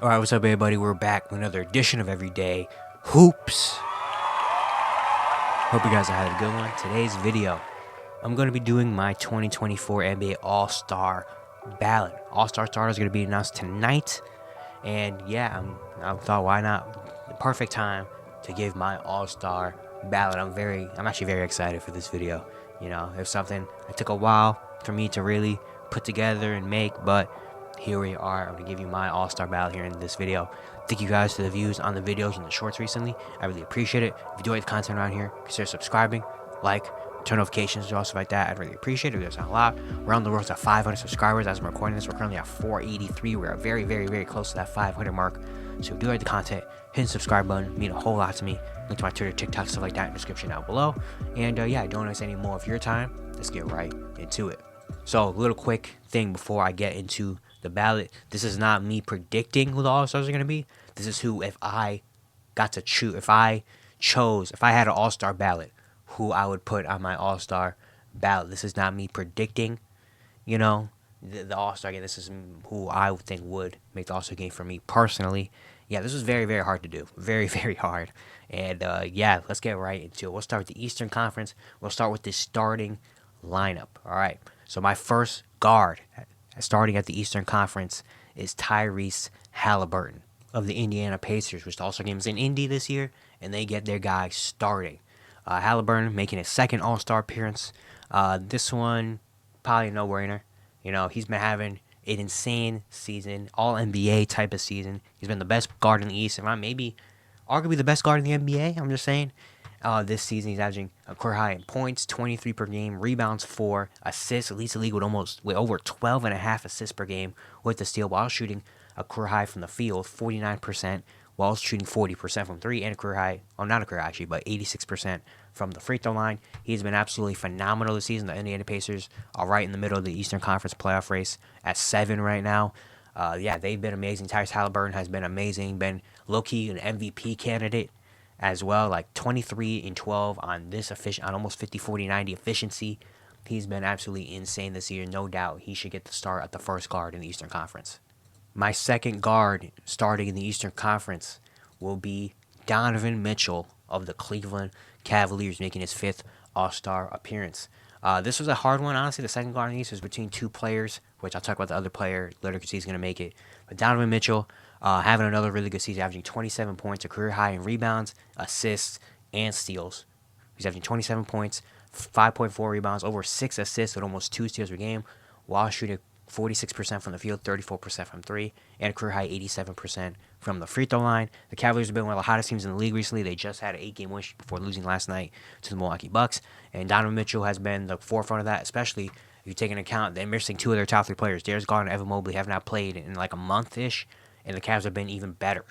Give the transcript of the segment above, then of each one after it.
Alright, what's up everybody? We're back with another edition of Everyday Hoops. Hope you guys had a good one. Today's video, I'm going to be doing my 2024 NBA All Star Ballot. All Star starters going to be announced tonight. And yeah, I thought, why not? The perfect time to give my All Star Ballot. I'm actually very excited for this video. You know, it's something that took a while for me to really put together and make, but here we are. I'm going to give you my All-Star Ballot here in this video. Thank you guys for the views on the videos and the shorts recently. I really appreciate it. If you do like the content around here, consider subscribing, like, turn notifications and stuff like that. I'd really appreciate it. If there's not a lot. We're on the road to 500 subscribers as I'm recording this. We're currently at 483. We're very, very, very close to that 500 mark. So if you do like the content, hit the subscribe button. It means a whole lot to me. Link to my Twitter, TikTok, stuff like that in the description down below. And yeah, don't waste any more of your time. Let's get right into it. So a little quick thing before I get into the ballot. This is not me predicting who the All-Stars are going to be. This is who, if I got to choose, if I had an All-Star ballot, who I would put on my All-Star ballot. This is not me predicting, you know, the All-Star game. This is who I would think would make the All-Star game for me personally. Yeah, this was very, very hard to do. Very, very hard. And yeah, let's get right into it. We'll start with the Eastern Conference. We'll start with the starting lineup. All right. So my first guard starting at the Eastern Conference is Tyrese Halliburton of the Indiana Pacers, which the All-Star game is in Indy this year, and they get their guy starting. Halliburton making his second All-Star appearance. This one, probably a no-brainer. You know, he's been having an insane season, all-NBA type of season. He's been the best guard in the East, if not maybe arguably the best guard in the NBA, I'm just saying. This season, he's averaging a career high in points, 23 per game, rebounds 4, assists, leads the league with over 12.5 assists per game with the steal, while shooting a career high from the field, 49%, while shooting 40% from 3, and a career high, not a career actually, but 86% from the free throw line. He's been absolutely phenomenal this season. The Indiana Pacers are right in the middle of the Eastern Conference playoff race at 7 right now. Yeah, they've been amazing. Tyrese Halliburton has been amazing, been low-key an MVP candidate as well, like 23 and 12 on this on almost 50-40-90 efficiency. He's been absolutely insane this year. No doubt he should get the start at the first guard in the Eastern Conference. My second guard starting in the Eastern Conference will be Donovan Mitchell of the Cleveland Cavaliers, making his 5th All-Star appearance. This was a hard one, honestly. The second guard in the East was between two players, which I'll talk about the other player later because he's going to make it. But Donovan Mitchell, having another really good season, averaging 27 points, a career high in rebounds, assists, and steals. He's averaging 27 points, 5.4 rebounds, over 6 assists with almost 2 steals per game, while shooting 46% from the field, 34% from 3, and a career high 87% from the free throw line. The Cavaliers have been one of the hottest teams in the league recently. They just had an 8-game win before losing last night to the Milwaukee Bucks, and Donovan Mitchell has been the forefront of that, especially if you take into account they're missing 2 of their top 3 players. Darius Garland and Evan Mobley have not played in like a month-ish, and the Cavs have been even better.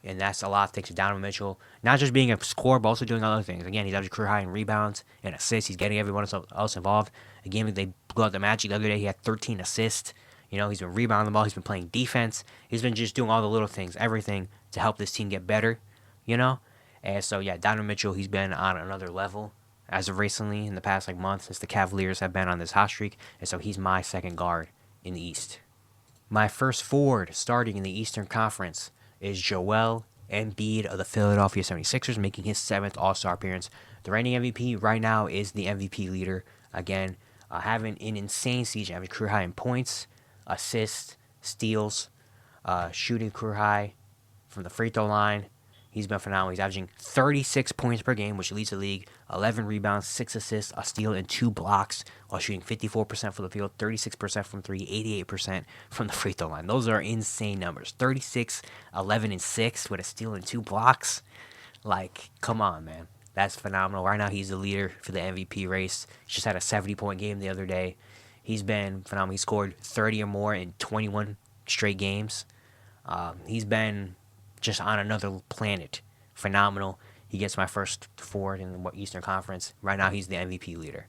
And that's a lot thanks to Donovan Mitchell, not just being a scorer, but also doing other things. Again, he's averaging career high in rebounds and assists. He's getting everyone else involved. A game that they blew out the Magic the other day, he had 13 assists. You know, he's been rebounding the ball. He's been playing defense. He's been just doing all the little things, everything to help this team get better, you know? And so, yeah, Donovan Mitchell, he's been on another level as of recently in the past month since the Cavaliers have been on this hot streak. And so he's my second guard in the East. My first forward starting in the Eastern Conference is Joel Embiid of the Philadelphia 76ers, making his 7th All-Star appearance. The reigning MVP right now is the MVP leader. Again, having an insane season, having career high in points, assists, steals, shooting career high from the free throw line. He's been phenomenal. He's averaging 36 points per game, which leads the league, 11 rebounds, 6 assists, a steal, and 2 blocks, while shooting 54% from the field, 36% from 3, 88% from the free throw line. Those are insane numbers. 36, 11, and 6 with a steal and 2 blocks. Like, come on, man. That's phenomenal. Right now, he's the leader for the MVP race. He just had a 70-point game the other day. He's been phenomenal. He scored 30 or more in 21 straight games. He's been just on another planet. Phenomenal. He gets my first forward in the Eastern Conference. Right now, he's the MVP leader.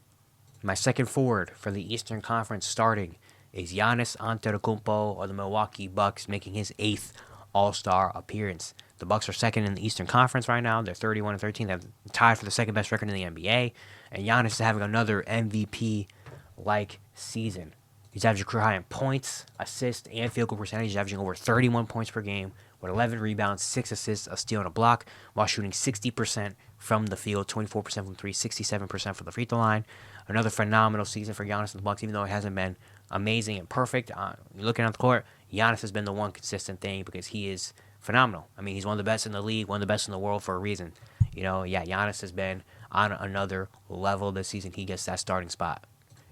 My second forward for the Eastern Conference starting is Giannis Antetokounmpo of the Milwaukee Bucks, making his 8th All-Star appearance. The Bucks are second in the Eastern Conference right now. They're 31-13. They're tied for the second best record in the NBA. And Giannis is having another MVP-like season. He's averaging career high in points, assists, and field goal percentage. He's averaging over 31 points per game with 11 rebounds, 6 assists, a steal, and a block, while shooting 60% from the field, 24% from three, 67% from the free throw line. Another phenomenal season for Giannis and the Bucks, even though it hasn't been amazing and perfect. Looking at the court, Giannis has been the one consistent thing because he is phenomenal. I mean, he's one of the best in the league, one of the best in the world for a reason. Giannis has been on another level this season. He gets that starting spot.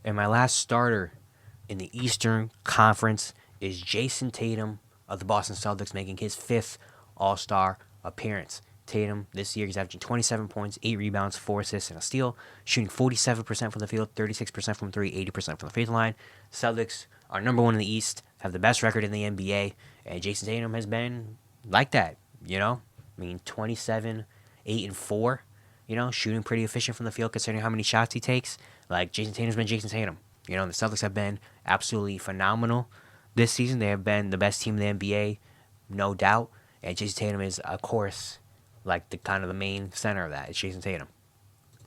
And my last starter in the Eastern Conference is Jason Tatum of the Boston Celtics, making his 5th All-Star appearance. Tatum, this year, he's averaging 27 points, 8 rebounds, 4 assists, and a steal, shooting 47% from the field, 36% from 3, 80% from the free throw line. Celtics are number 1 in the East, have the best record in the NBA, and Jason Tatum has been like that, I mean, 27, 8, and 4, shooting pretty efficient from the field considering how many shots he takes. Like, Jason Tatum's been Jason Tatum. The Celtics have been absolutely phenomenal this season. They have been the best team in the NBA, no doubt. And Jason Tatum is, of course, like the main center of that. It's Jason Tatum.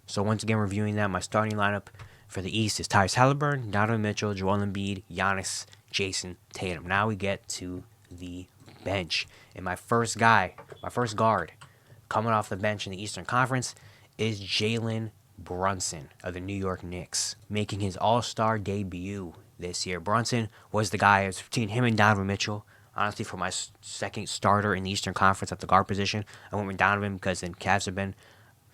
So once again, reviewing that, my starting lineup for the East is Tyrese Halliburton, Donovan Mitchell, Joel Embiid, Giannis, Jason Tatum. Now we get to the bench. And my first guard, coming off the bench in the Eastern Conference is Jalen Brunson of the New York Knicks, making his All-Star debut this year. Brunson was the guy. It was between him and Donovan Mitchell. Honestly, for my second starter in the Eastern Conference at the guard position, I went with Donovan because the Cavs have been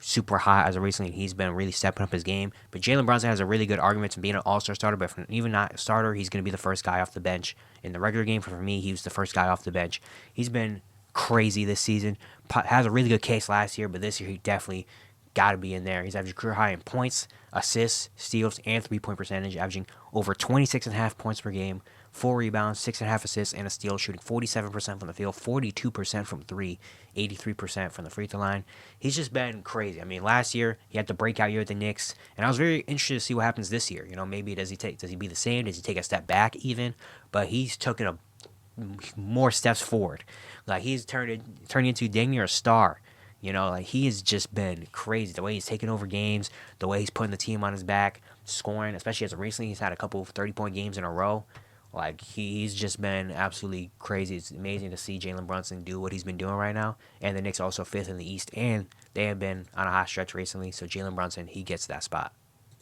super hot as of recently. He's been really stepping up his game. But Jalen Brunson has a really good argument to being an All-Star starter. But if even not a starter, he's going to be the first guy off the bench in the regular game. For me, he was the first guy off the bench. He's been crazy this season. Has a really good case last year, but this year he definitely got to be in there. He's averaging career high in points, assists, steals, and three-point percentage, averaging over 26.5 points per game, 4 rebounds, 6.5 assists, and a steal, shooting 47% from the field, 42% from 3, 83% from the free throw line. He's just been crazy. I mean, last year he had the breakout year at the Knicks, and I was very interested to see what happens this year. Maybe does he be the same? Does he take a step back even? But he's taken more steps forward. Like, he's turned into dang near a star. He has just been crazy. The way he's taking over games, the way he's putting the team on his back, scoring, especially as of recently, he's had a couple of 30-point games in a row. Like, he's just been absolutely crazy. It's amazing to see Jalen Brunson do what he's been doing right now. And the Knicks also 5th in the East, and they have been on a hot stretch recently. So Jalen Brunson, he gets that spot.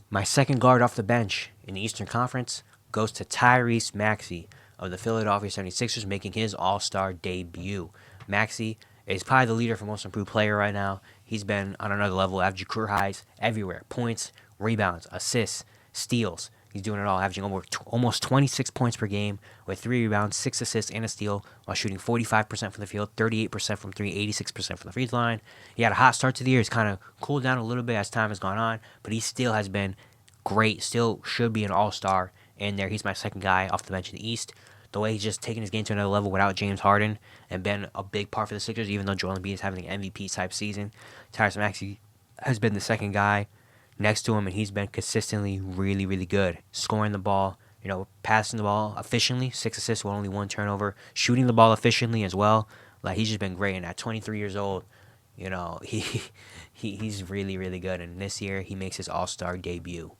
My second guard off the bench in the Eastern Conference goes to Tyrese Maxey of the Philadelphia 76ers, making his All-Star debut. Maxey is probably the leader for most improved player right now. He's been on another level, averaging career highs everywhere. Points, rebounds, assists, steals. He's doing it all, averaging almost 26 points per game with 3 rebounds, 6 assists, and a steal, while shooting 45% from the field, 38% from 3, 86% from the free throw line. He had a hot start to the year. He's kind of cooled down a little bit as time has gone on, but he still has been great, still should be an all-star in there. He's my second guy off the bench in the East. The way he's just taken his game to another level without James Harden and been a big part for the Sixers, even though Joel Embiid is having an MVP-type season. Tyrese Maxey has been the second guy next to him, and he's been consistently really, really good. Scoring the ball, passing the ball efficiently, 6 assists with only 1 turnover, shooting the ball efficiently as well. Like, he's just been great, and at 23 years old, he's really, really good, and this year he makes his All-Star debut.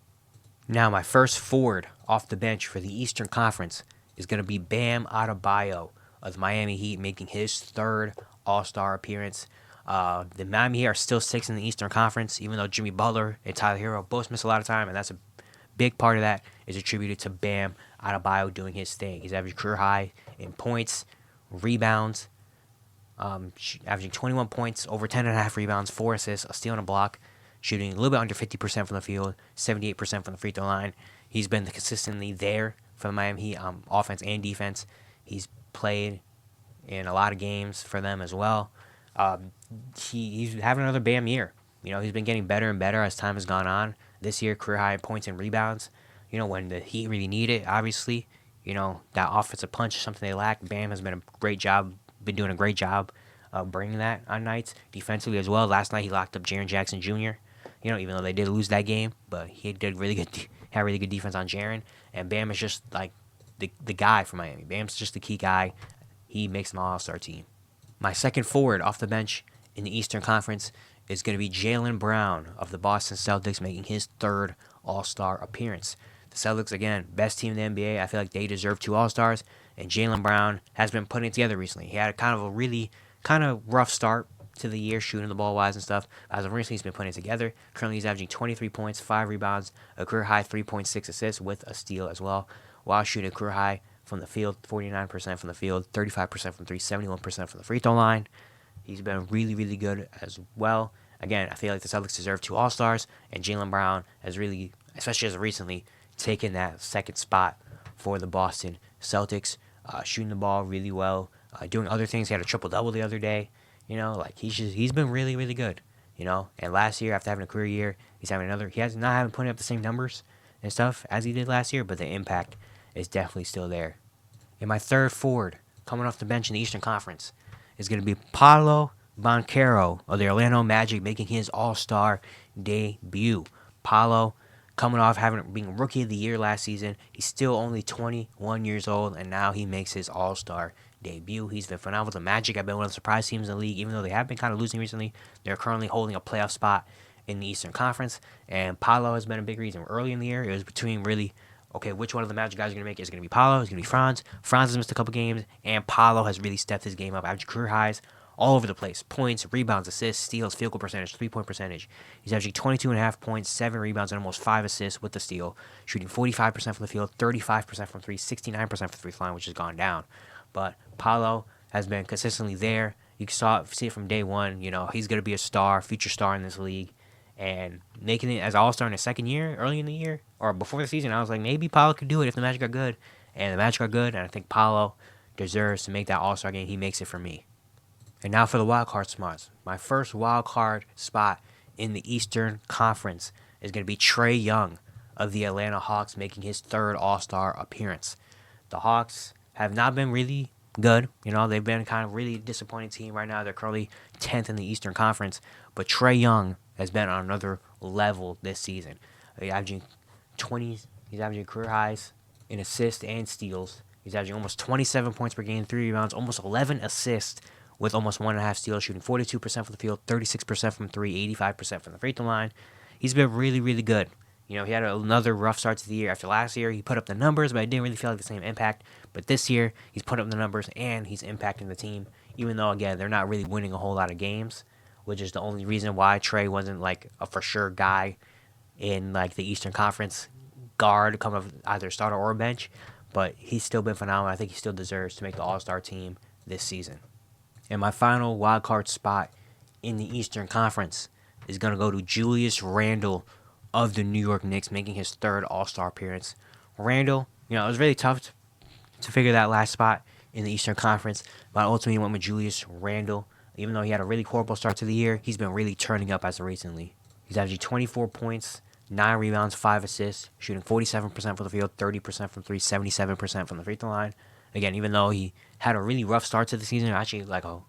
Now, my first forward off the bench for the Eastern Conference is going to be Bam Adebayo of the Miami Heat, making his 3rd All-Star appearance. The Miami Heat are still 6th in the Eastern Conference, even though Jimmy Butler and Tyler Hero both miss a lot of time, and that's a big part of that is attributed to Bam Adebayo doing his thing. He's averaging career high in points, rebounds, averaging 21 points, over 10.5 rebounds, 4 assists, a steal and a block, shooting a little bit under 50% from the field, 78% from the free throw line. He's been consistently there for the Miami Heat, offense and defense. He's played in a lot of games for them as well. He's having another Bam year. He's been getting better and better as time has gone on. This year, career high in points and rebounds. When the Heat really need it, obviously, that offensive punch is something they lack. Bam has been doing a great job of bringing that on nights. Defensively as well. Last night, he locked up Jaren Jackson Jr., even though they did lose that game, but he did really good. Had really good defense on Jaren, and Bam is just like the guy for Miami. Bam's just the key guy. He makes an all-star team. My second forward off the bench in the Eastern Conference is going to be Jaylen Brown of the Boston Celtics, making his 3rd All-Star appearance. The The Celtics, again, best team in the NBA. I feel like they deserve 2 All-Stars. And Jaylen Brown has been putting it together recently. He had a really rough start to the year, shooting the ball wise and stuff. As of recently, he's been putting it together. Currently, he's averaging 23 points, 5 rebounds, a career high 3.6 assists with a steal as well, while shooting a career high from the field, 49% from the field, 35% from 3, 71% from the free throw line. He's been really, really good as well. Again, I feel like the Celtics deserve 2 All-Stars, and Jaylen Brown has really, especially as of recently, taken that second spot for the Boston Celtics, shooting the ball really well, doing other things. He had a triple-double the other day. He's been really, really good. And last year, after having a career year, he has not having putting up the same numbers and stuff as he did last year, but the impact is definitely still there. And my third forward, coming off the bench in the Eastern Conference, is going to be Paolo Banchero of the Orlando Magic, making his All-Star debut. Paolo, coming off being Rookie of the Year last season, he's still only 21 years old, and now he makes his All-Star debut. He's been phenomenal. The Magic have been one of the surprise teams in the league, even though they have been kind of losing recently. They're currently holding a playoff spot in the Eastern Conference, and Paolo has been a big reason. Early in the year, it was between really, okay, which one of the Magic guys are going to make it? Is it going to be Paolo? Is it going to be Franz? Franz has missed a couple games, and Paolo has really stepped his game up, averaging career highs all over the place. Points, rebounds, assists, steals, field goal percentage, three-point percentage. He's averaging 22.5 points, 7 rebounds, and almost 5 assists with the steal. Shooting 45% from the field, 35% from 3, 69% from the free-throw line, which has gone down. But Paolo has been consistently there. You see it from day one. He's going to be a star, future star in this league. And making it as an All-Star in his second year, early in the year, or before the season, I was like, maybe Paolo could do it if the Magic are good. And the Magic are good, and I think Paolo deserves to make that All-Star game. He makes it for me. And now for the wild card spots. My first wild card spot in the Eastern Conference is going to be Trae Young of the Atlanta Hawks, making his third All-Star appearance. The Hawks have not been really good. They've been kind of really disappointing team right now. They're currently 10th in the Eastern Conference. But Trae Young has been on another level this season. He's averaging career highs in assists and steals. He's averaging almost 27 points per game, 3 rebounds, almost 11 assists, with almost 1.5 steals, shooting 42% from the field, 36% from 3, 85% from the free throw line. He's been really, really good. He had another rough start to the year. After last year, he put up the numbers, but it didn't really feel like the same impact. But this year, he's put up the numbers, and he's impacting the team, even though, again, they're not really winning a whole lot of games, which is the only reason why Trae wasn't, a for-sure guy in, the Eastern Conference guard, coming off either starter or bench. But he's still been phenomenal. I think he still deserves to make the All-Star team this season. And my final wild card spot in the Eastern Conference is going to go to Julius Randle of the New York Knicks, making his third All-Star appearance. Randle, it was really tough to figure that last spot in the Eastern Conference, but I ultimately went with Julius Randle. Even though he had a really horrible start to the year, he's been really turning up as of recently. He's averaging 24 points, 9 rebounds, 5 assists, shooting 47% from the field, 30% from 3, 77% from the free throw line. Again, even though he had a really rough start to the season, actually like a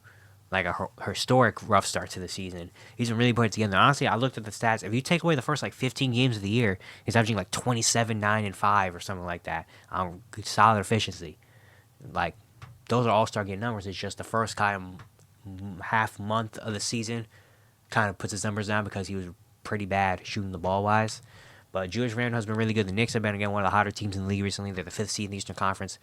historic rough start to the season, he's been really putting it together. Honestly, I looked at the stats. If you take away the first 15 games of the year, he's averaging 27, 9, and 5 or something like that. Solid efficiency. Those are All-Star game numbers. It's just the first kind of half month of the season kind of puts his numbers down because he was pretty bad shooting the ball wise. But Julius Randle has been really good. The Knicks have been, again, one of the hotter teams in the league recently. They're the 5th seed in the Eastern Conference.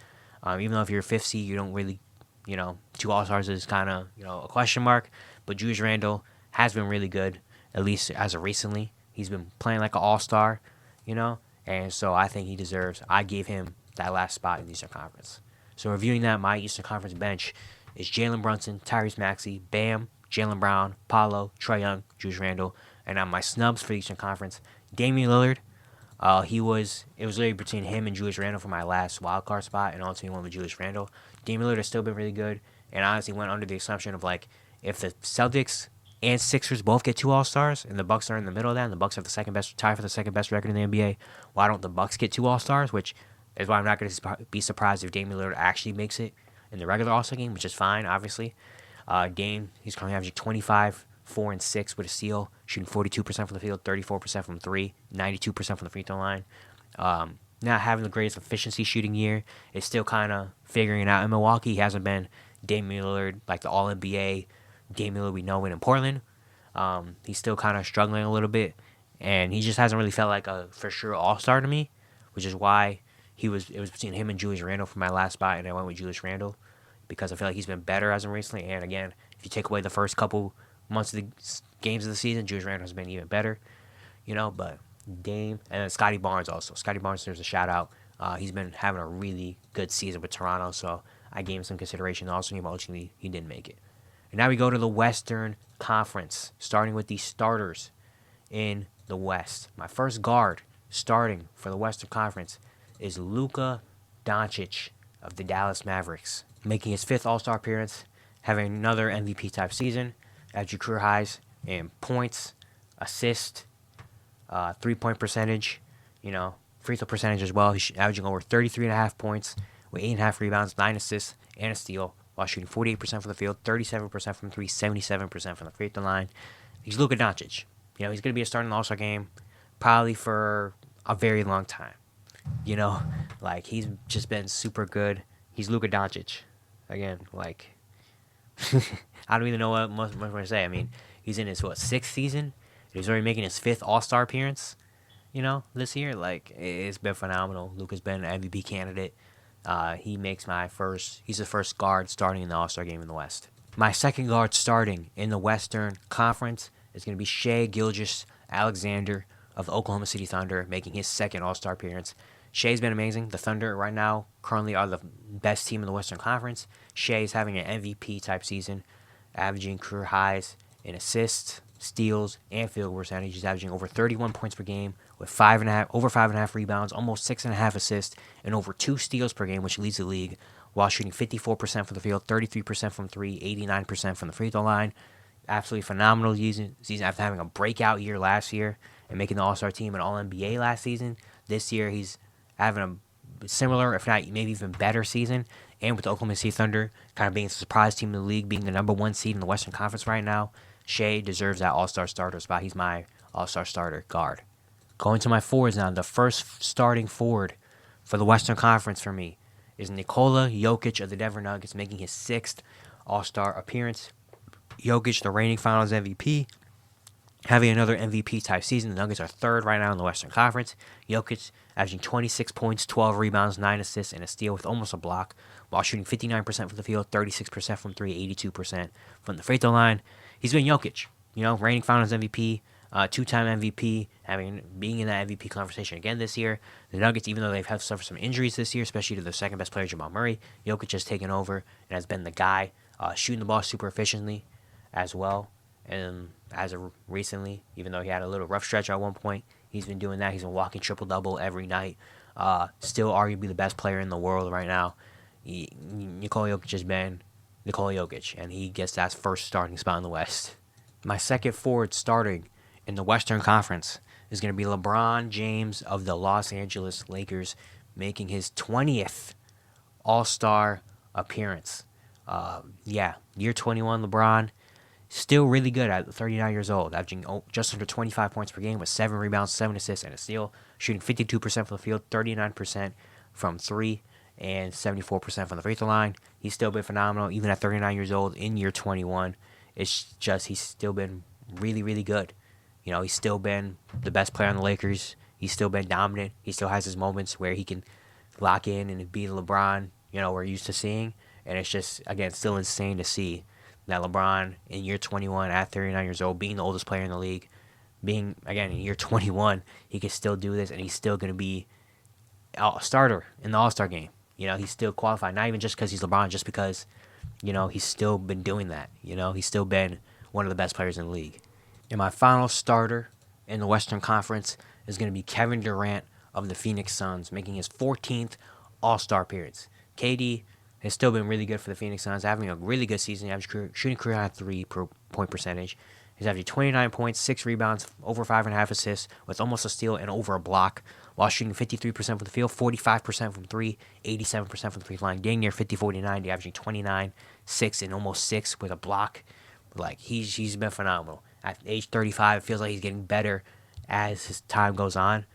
Even though if you're a 5th seed, you don't really, 2 All-Stars is kind of, a question mark. But Julius Randle has been really good, at least as of recently. He's been playing like an All-Star, and so I think I gave him that last spot in the Eastern Conference. So reviewing that, my Eastern Conference bench is Jalen Brunson, Tyrese Maxey, Bam, Jaylen Brown, Paolo, Trae Young, Julius Randle. And on my snubs for the Eastern Conference, Damian Lillard. It was literally between him and Julius Randle for my last wild card spot, and ultimately went with Julius Randle. Damian Lillard has still been really good, and honestly went under the assumption of if the Celtics and Sixers both get 2 All-Stars, and the Bucks are in the tied for the second best record in the NBA, why don't the Bucks get 2 All-Stars? Which is why I'm not going to be surprised if Damian Lillard actually makes it in the regular All-Star game, which is fine, obviously. Dame, he's currently averaging 25, 4, and 6 with a steal, shooting 42% from the field, 34% from 3, 92% from the free throw line. Not having the greatest efficiency shooting year. Is still kind of figuring it out. In Milwaukee, he hasn't been Damian Lillard, the All-NBA Damian Lillard we know in Portland. He's still kind of struggling a little bit, and he just hasn't really felt like a for-sure All-Star to me. which is why it was between him and Julius Randle for my last spot, and I went with Julius Randle because I feel like he's been better as of recently. And again, if you take away the first couple months of the games of the season, Julius Randle has been even better, But Dame and then Scotty Barnes also. Scotty Barnes, there's a shout out. He's been having a really good season with Toronto, so I gave him some consideration. Also, ultimately, he didn't make it. And now we go to the Western Conference, starting with the starters in the West. My first guard starting for the Western Conference is Luka Doncic of the Dallas Mavericks, making his 5th All-Star appearance, having another MVP-type season, averaging career highs in points, assists, 3-point percentage, free throw percentage as well. He's averaging over 33.5 points with 8.5 rebounds, 9 assists, and a steal, while shooting 48% from the field, 37% from 3, 77% from the free throw line. He's Luka Doncic. He's going to be a starter in the All-Star game probably for a very long time. He's just been super good. He's Luka Doncic. Again, I don't even know what much more to say. I mean, he's in his, 6th season? He's already making his 5th All-Star appearance, this year. It's been phenomenal. Luka's been an MVP candidate. He's the first guard starting in the All-Star game in the West. My second guard starting in the Western Conference is going to be Shai Gilgeous-Alexander of the Oklahoma City Thunder, making his 2nd All-Star appearance. Shai's been amazing. The Thunder right now currently are the best team in the Western Conference. Shai's having an MVP-type season, averaging career highs in assists, steals, and field goal percentage. He's averaging over 31 points per game with over 5.5 rebounds, almost 6.5 assists, and over 2 steals per game, which leads the league, while shooting 54% from the field, 33% from 3, 89% from the free throw line. Absolutely phenomenal season after having a breakout year last year and making the All-Star team and All-NBA last season. This year, he's having a similar, if not maybe even better season. And with the Oklahoma City Thunder kind of being a surprise team in the league, being the number 1 seed in the Western Conference right now, Shai deserves that All-Star starter spot. He's my All-Star starter guard. Going to my forwards now, the first starting forward for the Western Conference for me is Nikola Jokic of the Denver Nuggets, making his 6th All-Star appearance. Jokic, the reigning Finals MVP, having another MVP-type season. The Nuggets are 3rd right now in the Western Conference. Jokic averaging 26 points, 12 rebounds, 9 assists, and a steal with almost a block, while shooting 59% from the field, 36% from 3, 82% from the free throw line. He's been Jokic, reigning Finals MVP, 2-time MVP, being in that MVP conversation again this year. The Nuggets, even though they've suffered some injuries this year, especially to their second best player, Jamal Murray, Jokic has taken over and has been the guy shooting the ball super efficiently as well. And as of recently, even though he had a little rough stretch at one point, he's been doing that. He's been walking triple-double every night. Still arguably the best player in the world right now. Nikola Jokic has been Nikola Jokic, and he gets that first starting spot in the West. My second forward starting in the Western Conference is going to be LeBron James of the Los Angeles Lakers, making his 20th All-Star appearance. Year 21 LeBron, still really good at 39 years old, averaging just under 25 points per game with 7 rebounds, 7 assists, and a steal, shooting 52% from the field, 39% from 3, and 74% from the free throw line. He's still been phenomenal, even at 39 years old in year 21. It's just he's still been really, really good. He's still been the best player on the Lakers. He's still been dominant. He still has his moments where he can lock in and be the LeBron, we're used to seeing. And it's just, again, still insane to see that LeBron in year 21 at 39 years old, being the oldest player in the league, being, again, in year 21, he can still do this, and he's still going to be a starter in the All-Star game. He's still qualified, not even just because he's LeBron, just because, he's still been doing that. He's still been one of the best players in the league. And my final starter in the Western Conference is going to be Kevin Durant of the Phoenix Suns, making his 14th All-Star appearance. KD has still been really good for the Phoenix Suns, having a really good season, shooting career high 3-point percentage. He's averaging 29 points, 6 rebounds, over 5.5 assists, with almost a steal and over a block, while shooting 53% from the field, 45% from 3, 87% from the free throw line, dang near 50-40-90, averaging 29, 6, and almost 6 with a block. He's been phenomenal. At age 35, it feels like he's getting better as his time goes on.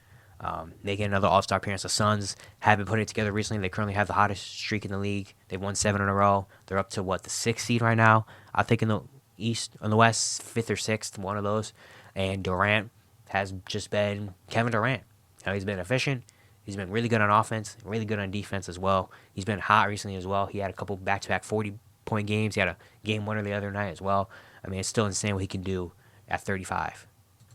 Making another All-Star appearance. The Suns have been putting it together recently. They currently have the hottest streak in the league. They've won 7 in a row. They're up to, the 6th seed right now. I think in the East, in the West, 5th or 6th, one of those. And Durant has just been Kevin Durant. He's been efficient. He's been really good on offense, really good on defense as well. He's been hot recently as well. He had a couple back-to-back 40-point games. He had a game winner the other night as well. I mean, it's still insane what he can do at 35.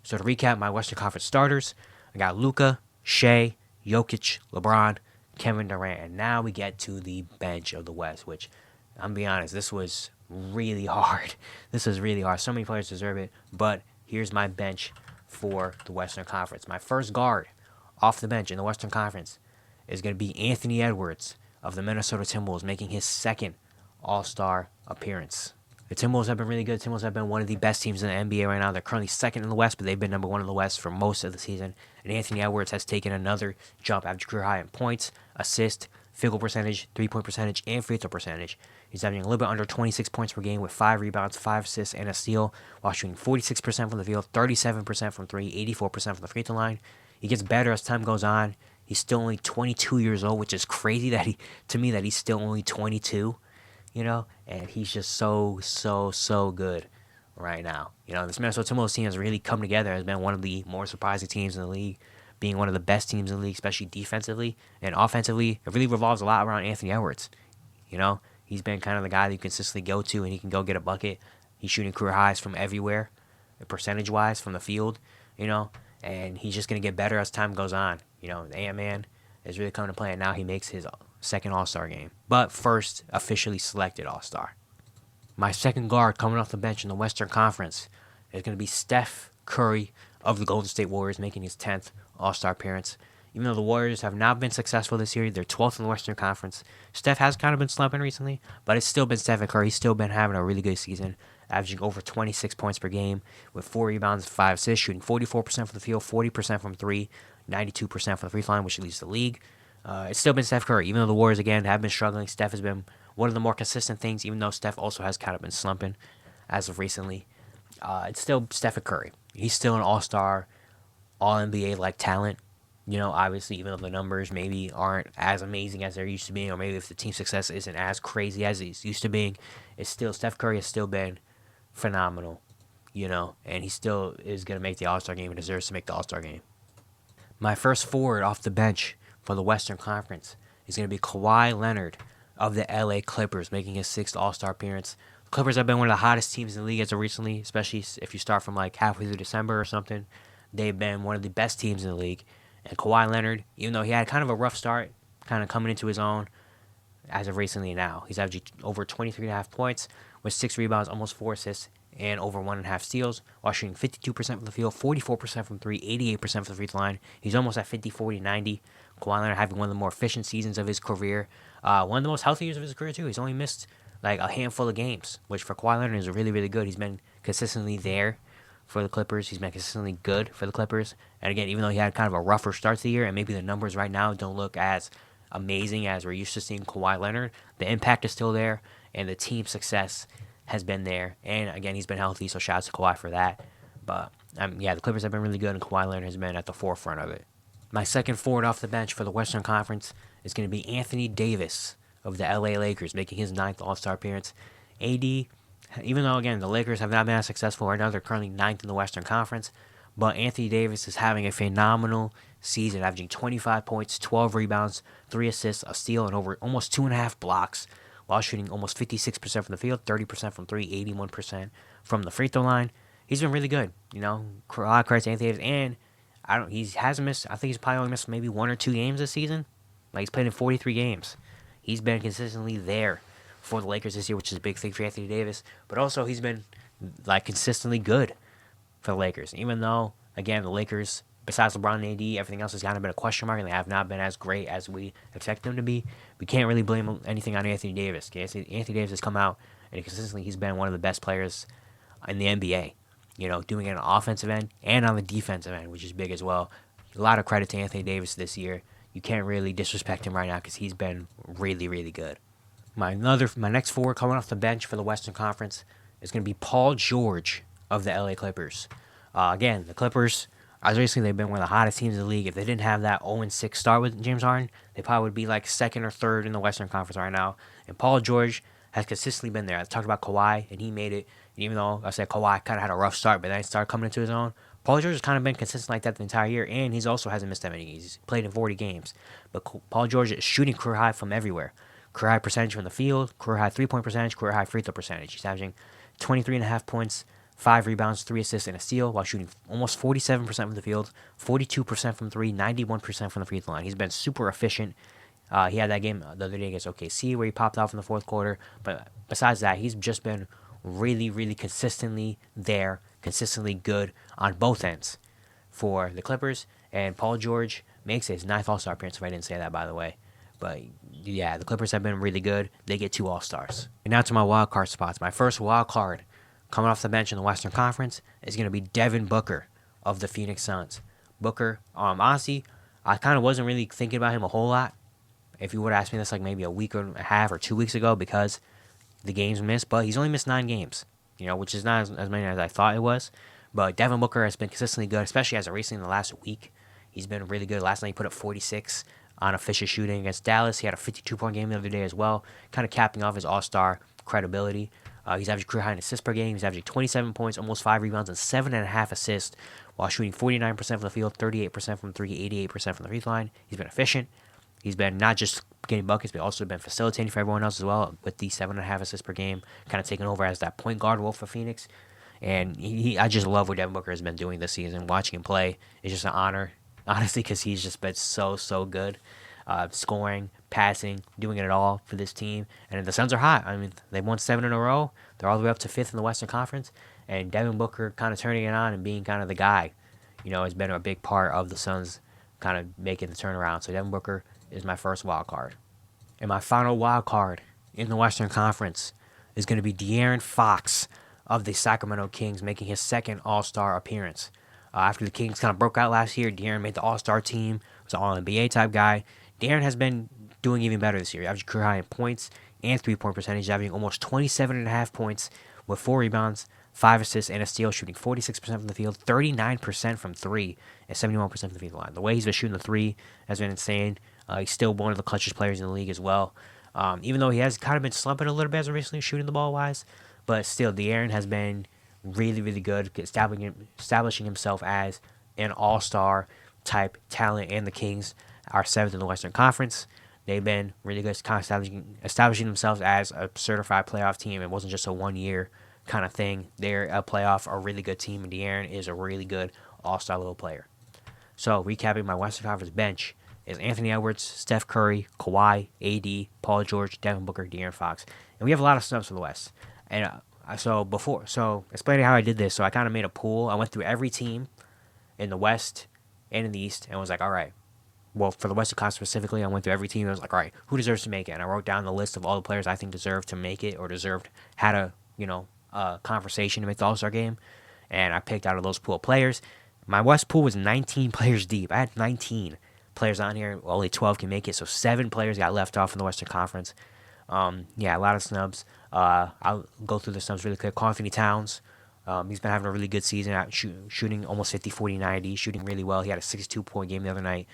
So to recap my Western Conference starters, I got Luka, Shea, Jokic, LeBron, Kevin Durant. And now we get to the bench of the West, which, I'm being honest, this was really hard. This was really hard. So many players deserve it, but here's my bench for the Western Conference. My first guard off the bench in the Western Conference is going to be Anthony Edwards of the Minnesota Timberwolves, making his second All-Star appearance. The Timberwolves have been really good. The Timberwolves have been one of the best teams in the NBA right now. They're currently second in the West, but they've been number one in the West for most of the season. And Anthony Edwards has taken another jump after career high in points, assists, field goal percentage, three-point percentage, and free throw percentage. He's averaging a little bit under 26 points per game with 5 rebounds, 5 assists, and a steal, while shooting 46% from the field, 37% from 3, 84% from the free throw line. He gets better as time goes on. He's still only 22 years old, which is crazy that he's still only 22, and he's just so good right now. This Minnesota Timberwolves team has really come together, has been one of the more surprising teams in the league, being one of the best teams in the league, especially defensively and offensively. It really revolves a lot around Anthony Edwards. He's been kind of the guy that you consistently go to and he can go get a bucket. He's shooting career highs from everywhere, percentage-wise, from the field, and he's just going to get better as time goes on. The Ant-Man is really coming to play, and now he makes his second All-Star game. But first, officially selected All-Star. My second guard coming off the bench in the Western Conference is going to be Steph Curry of the Golden State Warriors, making his 10th All-Star appearance. Even though the Warriors have not been successful this year, they're 12th in the Western Conference. Steph has kind of been slumping recently, but it's still been Stephen Curry. He's still been having a really good season, averaging over 26 points per game with 4 rebounds, 5 assists, shooting 44% from the field, 40% from 3, 92% from the free throw line, which leads the league. It's still been Steph Curry. Even though the Warriors, again, have been struggling, Steph has been one of the more consistent things, even though Steph also has kind of been slumping as of recently. It's still Stephen Curry. He's still an all-star, all-NBA-like talent. Obviously, even though the numbers maybe aren't as amazing as they're used to being, or maybe if the team success isn't as crazy as it's used to being, Steph Curry has still been phenomenal, and he still is going to make the All-Star game and deserves to make the All-Star game. My first forward off the bench for the Western Conference is going to be Kawhi Leonard of the LA Clippers, making his 6th All-Star appearance. The Clippers have been one of the hottest teams in the league as of recently, especially if you start from like halfway through December or something. They've been one of the best teams in the league. And Kawhi Leonard, even though he had kind of a rough start, kind of coming into his own as of recently now. He's averaging over 23.5 points with 6 rebounds, almost 4 assists, and over 1.5 steals, while shooting 52% from the field, 44% from 3, 88% from the free throw line. He's almost at 50, 40, 90. Kawhi Leonard having one of the more efficient seasons of his career. One of the most healthy years of his career, too. He's only missed like a handful of games, which for Kawhi Leonard is really, really good. He's been consistently there for the Clippers. He's been consistently good for the Clippers. And again, even though he had kind of a rougher start to the year, and maybe the numbers right now don't look as amazing as we're used to seeing Kawhi Leonard, the impact is still there, and the team success has been there. And again, he's been healthy, so shout out to Kawhi for that. But the Clippers have been really good, and Kawhi Leonard has been at the forefront of it. My second forward off the bench for the Western Conference is going to be Anthony Davis of the LA Lakers, making his 9th All-Star appearance. AD, even though, again, the Lakers have not been as successful right now, they're currently 9th in the Western Conference, but Anthony Davis is having a phenomenal season, averaging 25 points, 12 rebounds, 3 assists, a steal, and over almost 2.5 blocks, while shooting almost 56% from the field, 30% from 3, 81% from the free throw line. He's been really good, a lot of credit to Anthony Davis, and he hasn't missed, I think he's probably only missed maybe 1 or 2 games this season. Like, he's played in 43 games. He's been consistently there for the Lakers this year, which is a big thing for Anthony Davis. But also, he's been consistently good for the Lakers. Even though, again, the Lakers, besides LeBron and AD, everything else has kind of been a question mark, and they have not been as great as we expect them to be. We can't really blame anything on Anthony Davis. Anthony Davis has come out, and consistently he's been one of the best players in the NBA. Doing it on the offensive end and on the defensive end, which is big as well. A lot of credit to Anthony Davis this year. You can't really disrespect him right now because he's been really, really good. My next forward coming off the bench for the Western Conference is going to be Paul George of the LA Clippers. Again, the Clippers, as recently they've been one of the hottest teams in the league. If they didn't have that 0-6 start with James Harden, they probably would be like 2nd or 3rd in the Western Conference right now. And Paul George has consistently been there. I talked about Kawhi, and he made it. Even though I said Kawhi kind of had a rough start, but then he started coming into his own, Paul George has kind of been consistent like that the entire year, and he's also hasn't missed that many. He's played in 40 games. But Paul George is shooting career high from everywhere. Career high percentage from the field, career high 3-point percentage, career high free throw percentage. He's averaging 23.5 points, 5 rebounds, 3 assists, and a steal while shooting almost 47% from the field, 42% from 3, 91% from the free throw line. He's been super efficient. He had that game the other day against OKC where he popped off in the fourth quarter. But besides that, he's just been really, really consistently there, consistently good on both ends for the Clippers. And Paul George makes his 9th All Star appearance, if I didn't say that, by the way. But yeah, the Clippers have been really good. They get 2 All Stars. And now to my wild card spots. My first wild card coming off the bench in the Western Conference is going to be Devin Booker of the Phoenix Suns. Booker, honestly, I kind of wasn't really thinking about him a whole lot. If you would have asked me this like maybe a week and a half or 2 weeks ago, because the games missed, but he's only missed 9 games, which is not as many as I thought it was. But Devin Booker has been consistently good, especially as of recently in the last week. He's been really good. Last night he put up 46 on efficient shooting against Dallas. He had a 52-point game the other day as well, kind of capping off his all-star credibility. He's averaging career high in assists per game. He's averaging 27 points, almost 5 rebounds, and 7.5 assists, while shooting 49% from the field, 38% from 3, 88% from the free throw line. He's been efficient. He's been not just getting buckets, but also been facilitating for everyone else as well, with the 7.5 assists per game, kind of taking over as that point guard role for Phoenix. And I just love what Devin Booker has been doing this season. Watching him play is just an honor, honestly, because he's just been so good. Scoring, passing, doing it all for this team. And the Suns are hot. I mean, they've won 7 in a row. They're all the way up to 5th in the Western Conference. And Devin Booker kind of turning it on and being kind of the guy, has been a big part of the Suns kind of making the turnaround. So Devin Booker is my first wild card. And my final wild card in the Western Conference is going to be De'Aaron Fox of the Sacramento Kings, making his 2nd All-Star appearance. After the Kings kind of broke out last year, De'Aaron made the All-Star team. Was an All-NBA type guy. De'Aaron has been doing even better this year. He averaged career high in points and 3-point percentage, averaging almost 27.5 points with 4 rebounds, 5 assists, and a steal, shooting 46% from the field, 39% from 3, and 71% from the free throw line. The way he's been shooting the 3 has been insane. He's still one of the clutchest players in the league as well. Even though he has kind of been slumping a little bit as of recently shooting the ball wise, but still, De'Aaron has been really, really good, establishing himself as an all-star type talent, and the Kings are 7th in the Western Conference. They've been really good, kind of establishing themselves as a certified playoff team. It wasn't just a one-year kind of thing. They're a really good team, and De'Aaron is a really good all-star level player. So, recapping my Western Conference bench is Anthony Edwards, Steph Curry, Kawhi, AD, Paul George, Devin Booker, De'Aaron Fox. And we have a lot of snubs for the West. And so explaining how I did this, so I kind of made a pool. I went through every team in the West and in the East and was like, all right. Well, for the Western Conference specifically, I went through every team and I was like, all right, who deserves to make it? And I wrote down the list of all the players I think deserved to make it or had a conversation to make the All-Star game. And I picked out of those pool of players. My West pool was 19 players deep. I had 19 players on here. Only 12 can make it, so 7 players got left off in the Western Conference. A lot of snubs. I'll go through the snubs really quick. Anthony Towns. He's been having a really good season, shooting almost 50, 40, 90, shooting really well. He had a 62-point game the other night.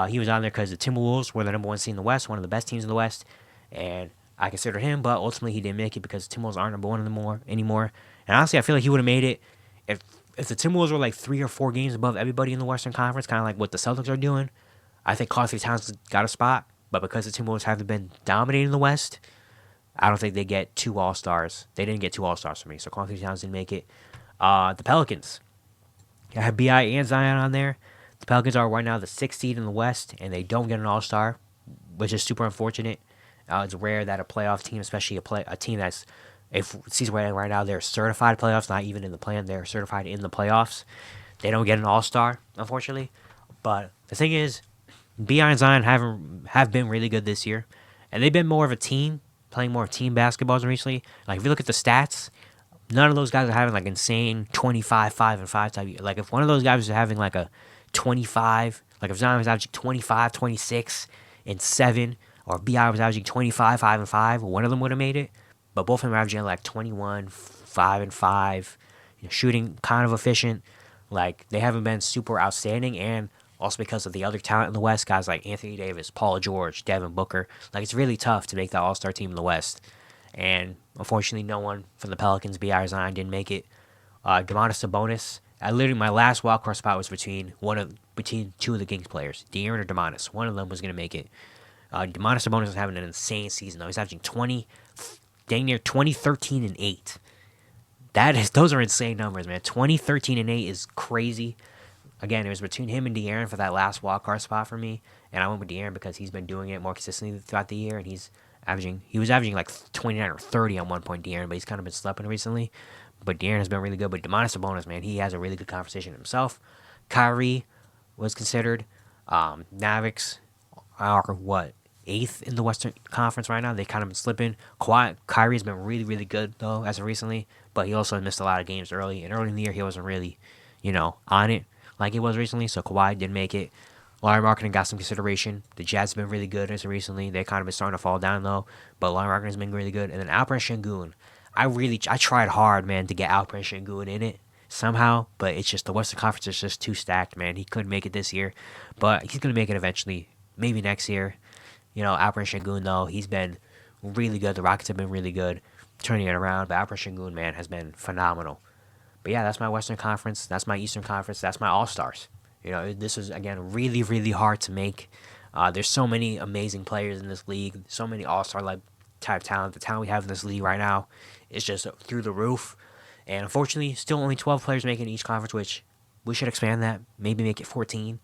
He was on there because the Timberwolves were the number 1 seed in the West, one of the best teams in the West, and I consider him, but ultimately he didn't make it because the Timberwolves aren't number 1 anymore. And honestly, I feel like he would have made it if the Timberwolves were like 3 or 4 games above everybody in the Western Conference, kind of like what the Celtics are doing. I think Anthony Towns got a spot, but because the Timberwolves haven't been dominating the West, I don't think they get 2 All-Stars. They didn't get 2 All-Stars for me, so Anthony Towns didn't make it. The Pelicans. I have B.I. and Zion on there. The Pelicans are right now the 6th seed in the West, and they don't get an All-Star, which is super unfortunate. It's rare that a playoff team, especially a team that's, if season right now, they're certified playoffs, not even in the plan, they're certified in the playoffs. They don't get an All-Star, unfortunately. But the thing is, B.I. and Zion have been really good this year, and they've been more of a team, playing more team basketballs recently. Like, if you look at the stats, none of those guys are having, like, insane 25, 5, and 5 type. Like, if one of those guys was having, like, a 25, like, if Zion was averaging 25, 26, and 7, or B.I. was averaging 25, 5, and 5, one of them would have made it. But both of them are averaging, like, 21, 5, and 5, shooting kind of efficient. Like, they haven't been super outstanding, and also because of the other talent in the West, guys like Anthony Davis, Paul George, Devin Booker. Like, it's really tough to make that All-Star team in the West. And unfortunately, no one from the Pelicans, B.I. or Zion, didn't make it. Domantas Sabonis My last wildcard spot was between two of the Kings players, De'Aaron or Demonis. One of them was gonna make it. Demonis Sabonis is having an insane season though. He's averaging 20, dang near 20, 13, and 8. Those are insane numbers, man. 20, 13, and 8 is crazy. Again, it was between him and De'Aaron for that last wildcard spot for me, and I went with De'Aaron because he's been doing it more consistently throughout the year, and he was averaging like 29 or 30 at one point, De'Aaron, but he's kind of been sleeping recently. But De'Aaron has been really good. But Demonis Sabonis, man, he has a really good conversation himself. Kyrie was considered. Mavericks are what, 8th in the Western Conference right now. They kind of been slipping. Kyrie's been really, really good though as of recently, but he also missed a lot of games early. And early in the year, he wasn't really, on it like he was recently. So Kawhi didn't make it. Larry Marketing got some consideration. The Jazz have been really good as of recently. They kind of been starting to fall down though, but Larry Marketing has been really good. And then Alperen Sengun. I tried hard, man, to get Alperen Sengun in it somehow, but it's just the Western Conference is just too stacked, man. He couldn't make it this year, but he's gonna make it eventually, maybe next year. Alperen Sengun though, he's been really good. The Rockets have been really good, turning it around. But Alperen Sengun, man, has been phenomenal. But yeah, that's my Western Conference. That's my Eastern Conference. That's my All Stars. This is again really, really hard to make. There's so many amazing players in this league. So many All Star like type talent. The talent we have in this league right now is just through the roof. And unfortunately, still only 12 players making each conference, which we should expand that. Maybe make it 14.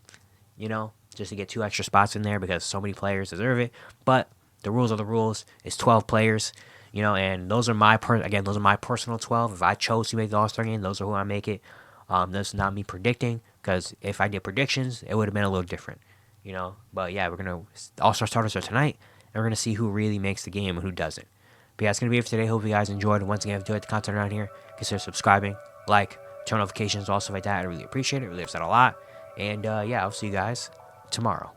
Just to get 2 extra spots in there because so many players deserve it. But the rules are the rules. It's 12 players, and those are my personal 12. If I chose to make the All-Star game, those are who I make it. That's not me predicting because if I did predictions, it would have been a little different, But yeah, All-Star starters are tonight, and we're going to see who really makes the game and who doesn't. But yeah, it's going to be it for today. Hope you guys enjoyed. And once again, if you enjoyed the content around here, consider subscribing, turn notifications, all stuff like that. I really appreciate it. It really helps out a lot. And yeah, I'll see you guys tomorrow.